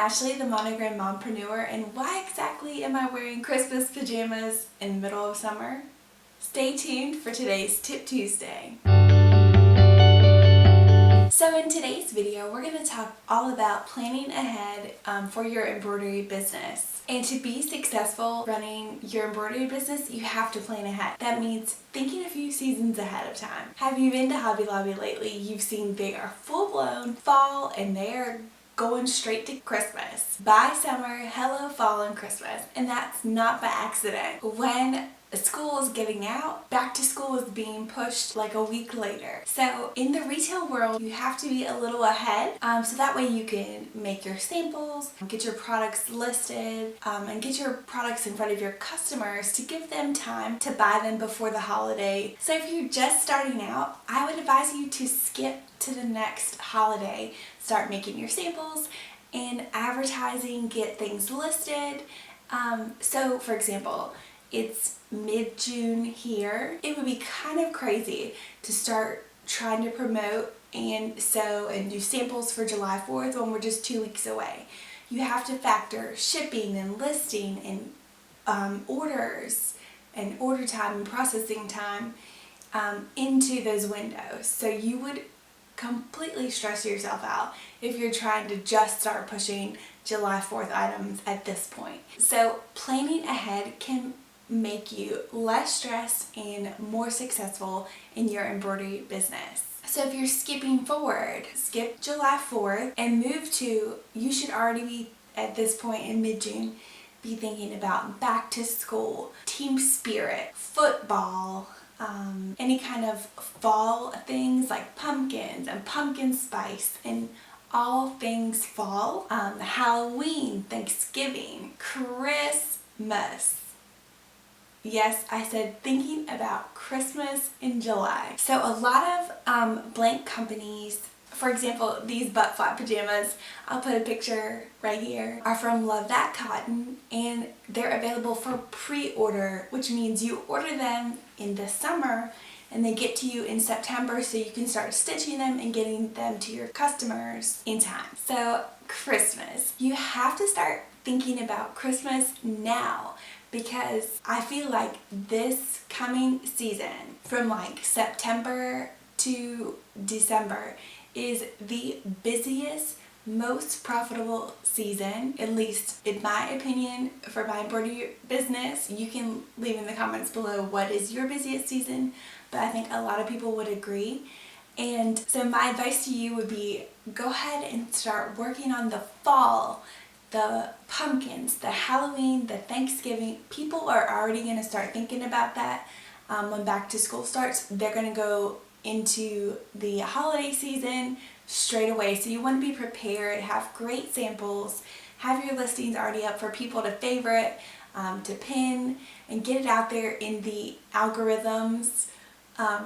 Ashley, the Monogram Mompreneur, and why exactly am I wearing Christmas pajamas in the middle of summer? Stay tuned for today's Tip Tuesday. So in today's video, we're going to talk all about planning ahead for your embroidery business. And to be successful running your embroidery business, you have to plan ahead. That means thinking a few seasons ahead of time. Have you been to Hobby Lobby lately? You've seen they are full-blown fall and they're going straight to Christmas. Bye summer, hello fall and Christmas. And that's not by accident. When school is getting out, back to school is being pushed like a week later. So in the retail world, you have to be a little ahead so that way you can make your samples, get your products listed, and get your products in front of your customers to give them time to buy them before the holiday. So if you're just starting out, I would advise you to skip to the next holiday. Start making your samples and advertising, get things listed. So for example, it's mid-June here. It would be kind of crazy to start trying to promote and sew and do samples for July 4th when we're just 2 weeks away. You have to factor shipping and listing and orders and order time and processing time into those windows. So you would completely stress yourself out if you're trying to just start pushing July 4th items at this point. So planning ahead can make you less stressed and more successful in your embroidery business. So if you're skipping forward, skip July 4th and move to, you should already be at this point in mid-June, be thinking about back to school, team spirit, football, any kind of fall things like pumpkins and pumpkin spice and all things fall, Halloween, Thanksgiving, Christmas. Yes, I said thinking about Christmas in July. So a lot of blank companies, for example, these butt flap pajamas, I'll put a picture right here, are from Love That Cotton, and they're available for pre-order, which means you order them in the summer and they get to you in September so you can start stitching them and getting them to your customers in time. So Christmas, you have to start thinking about Christmas now, because I feel like this coming season from like September to December is the busiest, most profitable season, at least in my opinion, for my embroidery business. You can leave in the comments below what is your busiest season, but I think a lot of people would agree. And so my advice to you would be, go ahead and start working on the fall, the pumpkins, the Halloween, the Thanksgiving. People are already going to start thinking about that when back to school starts. They're going to go into the holiday season straight away. So you want to be prepared, have great samples, have your listings already up for people to favorite, to pin, and get it out there in the algorithms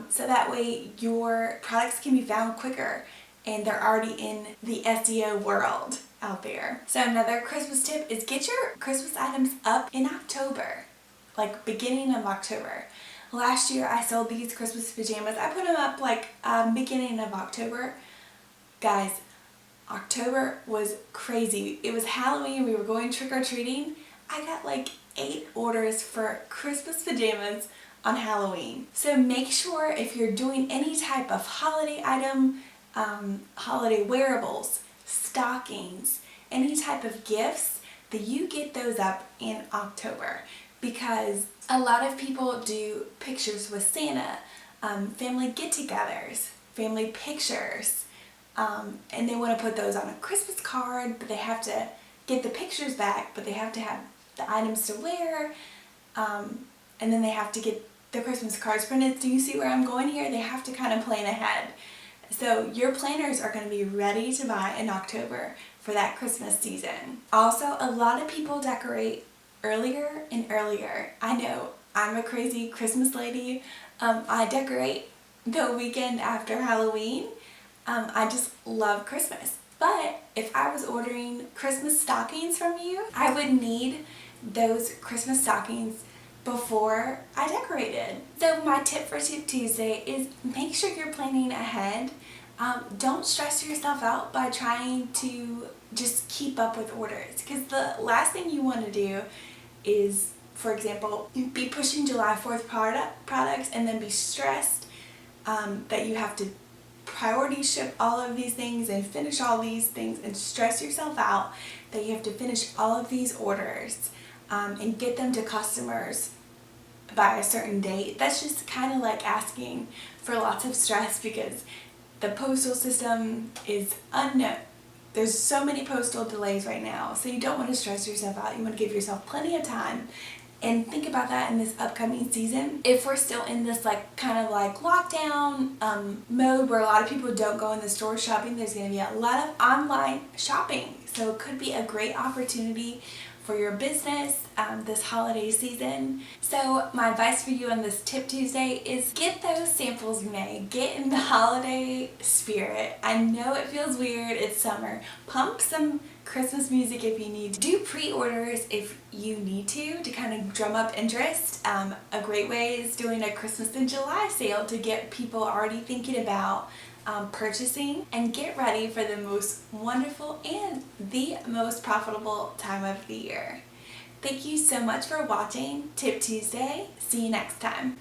so that way your products can be found quicker and they're already in the SEO world out there. So another Christmas tip is get your Christmas items up in October, like beginning of October. Last year I sold these Christmas pajamas. I put them up like beginning of October. Guys, October was crazy. It was Halloween, we were going trick-or-treating. I got like 8 orders for Christmas pajamas on Halloween. So make sure if you're doing any type of holiday item, holiday wearables, stockings, any type of gifts, that you get those up in October, because a lot of people do pictures with Santa, family get-togethers, family pictures, and they want to put those on a Christmas card, but they have to get the pictures back, but they have to have the items to wear, and then they have to get the Christmas cards printed. Do you see where I'm going here? They have to kind of plan ahead. So your planners are going to be ready to buy in October for that Christmas season. Also, a lot of people decorate earlier and earlier. I know I'm a crazy Christmas lady. I decorate the weekend after Halloween. I just love Christmas. But if I was ordering Christmas stockings from you, I would need those Christmas stockings before I decorated. So my tip for Tip Tuesday is make sure you're planning ahead. Don't stress yourself out by trying to just keep up with orders, because the last thing you want to do is, for example, be pushing July 4th products and then be stressed that you have to priority ship all of these things and finish all these things and stress yourself out that you have to finish all of these orders and get them to customers by a certain date. That's just kind of like asking for lots of stress, because the postal system is unknown. There's so many postal delays right now, so you don't want to stress yourself out. You want to give yourself plenty of time. And think about that in this upcoming season. If we're still in this kind of lockdown mode where a lot of people don't go in the store shopping, there's going to be a lot of online shopping. So it could be a great opportunity for your business this holiday season. So my advice for you on this Tip Tuesday is get those samples made. Get in the holiday spirit. I know it feels weird, it's summer. Pump some Christmas music if you need. Do pre-orders if you need to kind of drum up interest. A great way is doing a Christmas in July sale to get people already thinking about purchasing, and get ready for the most wonderful and the most profitable time of the year. Thank you so much for watching Tip Tuesday. See you next time.